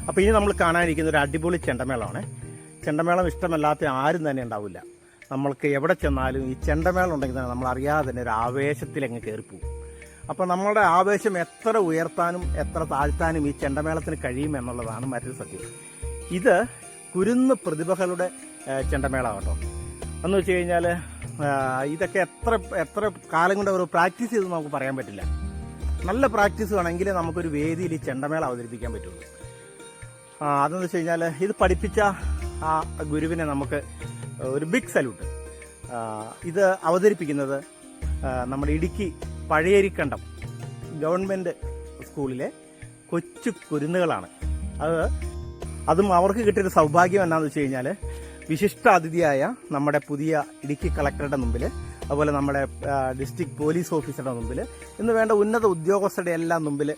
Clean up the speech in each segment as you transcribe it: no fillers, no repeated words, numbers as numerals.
അപ്പോൾ ഇനി നമ്മൾ കാണാനിരിക്കുന്ന ഒരു അടിപൊളി ചെണ്ടമേളമാണ്. ചെണ്ടമേളം ഇഷ്ടമല്ലാത്ത ആരും തന്നെ ഉണ്ടാവില്ല. നമ്മൾക്ക് എവിടെ ചെന്നാലും ഈ ചെണ്ടമേളം ഉണ്ടെങ്കിൽ തന്നെ നമ്മൾ അറിയാതെ തന്നെ ഒരു ആവേശത്തിലങ്ങ് കയറിപ്പോവും. അപ്പോൾ നമ്മുടെ ആവേശം എത്ര ഉയർത്താനും എത്ര താഴ്ത്താനും ഈ ചെണ്ടമേളത്തിന് കഴിയും എന്നുള്ളതാണ് മറ്റൊരു സത്യം. ഇത് കുരുന്ന് പ്രതിഭകളുടെ ചെണ്ടമേള കേട്ടോ. എന്ന് വെച്ച് കഴിഞ്ഞാൽ ഇതൊക്കെ എത്ര കാലം കൊണ്ട് അവർ പ്രാക്ടീസ് ചെയ്ത് നമുക്ക് പറയാൻ പറ്റില്ല. നല്ല പ്രാക്ടീസ് വേണമെങ്കിൽ നമുക്കൊരു വേദിയിൽ ഈ ചെണ്ടമേള അവതരിപ്പിക്കാൻ പറ്റുള്ളൂ. അതെന്ന് വെച്ച് കഴിഞ്ഞാൽ ഇത് പഠിപ്പിച്ച ആ ഗുരുവിനെ നമുക്ക് ഒരു ബിഗ് സല്യൂട്ട്. ഇത് അവതരിപ്പിക്കുന്നത് നമ്മുടെ ഇടുക്കി പഴയരിക്കണ്ടം ഗവൺമെൻറ് സ്കൂളിലെ കൊച്ചു കുരുന്നുകളാണ്. അതും അവർക്ക് കിട്ടിയൊരു സൗഭാഗ്യം എന്നാന്ന് വെച്ച് കഴിഞ്ഞാൽ വിശിഷ്ട അതിഥിയായ നമ്മുടെ പുതിയ ഇടുക്കി കളക്ടറുടെ മുമ്പിൽ, അതുപോലെ നമ്മുടെ ഡിസ്ട്രിക്ട് പോലീസ് ഓഫീസറുടെ മുമ്പിൽ, എന്ന് വേണ്ട ഉന്നത ഉദ്യോഗസ്ഥരുടെ എല്ലാം മുമ്പിൽ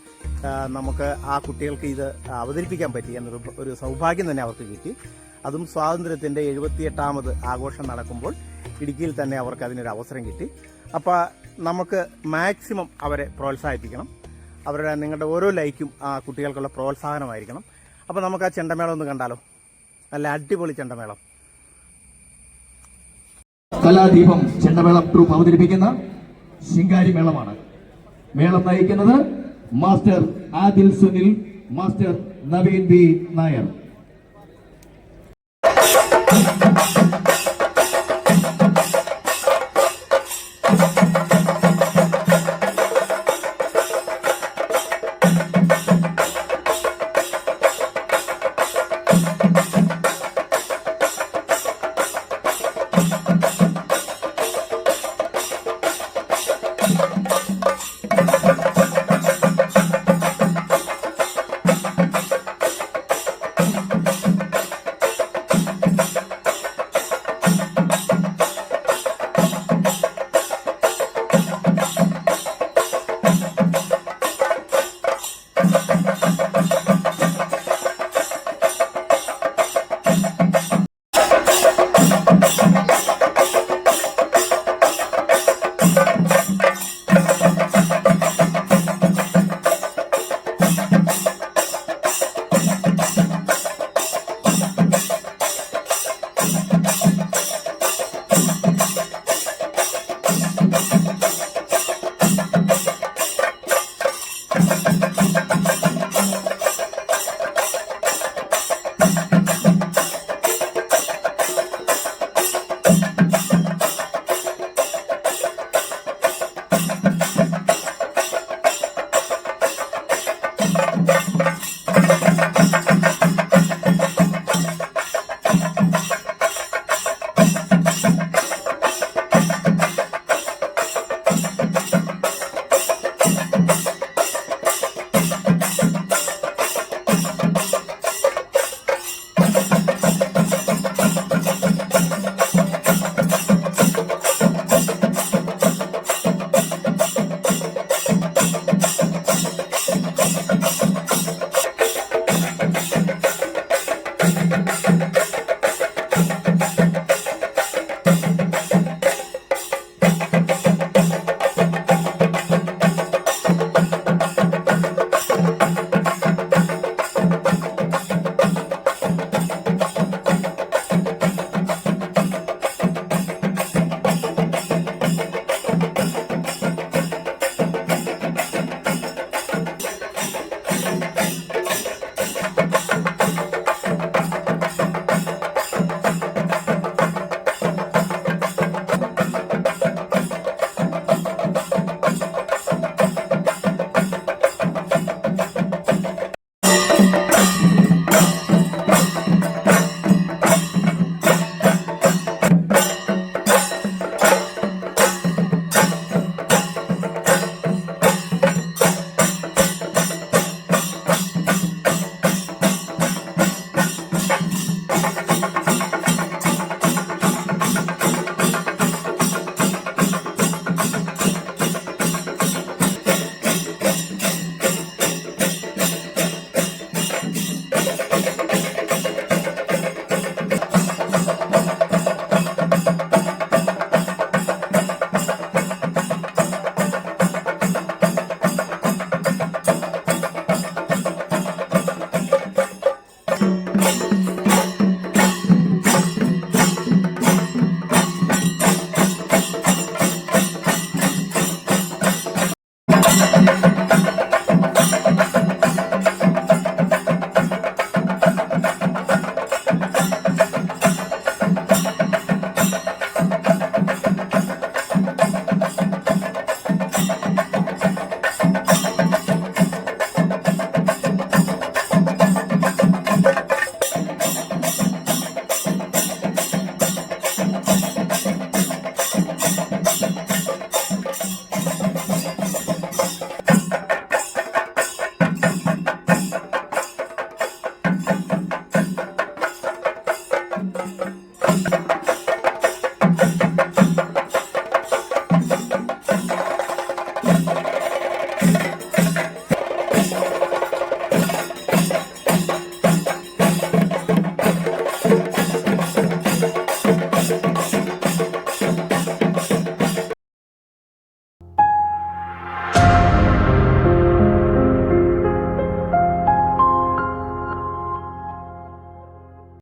നമുക്ക് ആ കുട്ടികൾക്ക് ഇത് അവതരിപ്പിക്കാൻ പറ്റി എന്നൊരു സൗഭാഗ്യം തന്നെ അവർക്ക് കിട്ടി. അതും സ്വാതന്ത്ര്യത്തിൻ്റെ 78ാമത് ആഘോഷം നടക്കുമ്പോൾ ഇടുക്കിയിൽ തന്നെ അവർക്ക് അതിനൊരു അവസരം കിട്ടി. അപ്പോൾ നമുക്ക് മാക്സിമം അവരെ പ്രോത്സാഹിപ്പിക്കണം. നിങ്ങളുടെ ഓരോ ലൈക്കും ആ കുട്ടികൾക്കുള്ള പ്രോത്സാഹനമായിരിക്കണം. അപ്പോൾ നമുക്ക് ആ ചെണ്ടമേളം ഒന്ന് കണ്ടാലോ? നല്ല അടിപൊളി ചെണ്ടമേളം. കലാദീപം ചെണ്ടമേളം ട്രൂപ്പ് അവതരിപ്പിക്കുന്ന ശിങ്കാരി മേളമാണ്. മേളം നയിക്കുന്നത് master Adil Sunil, master Naveen B Nair.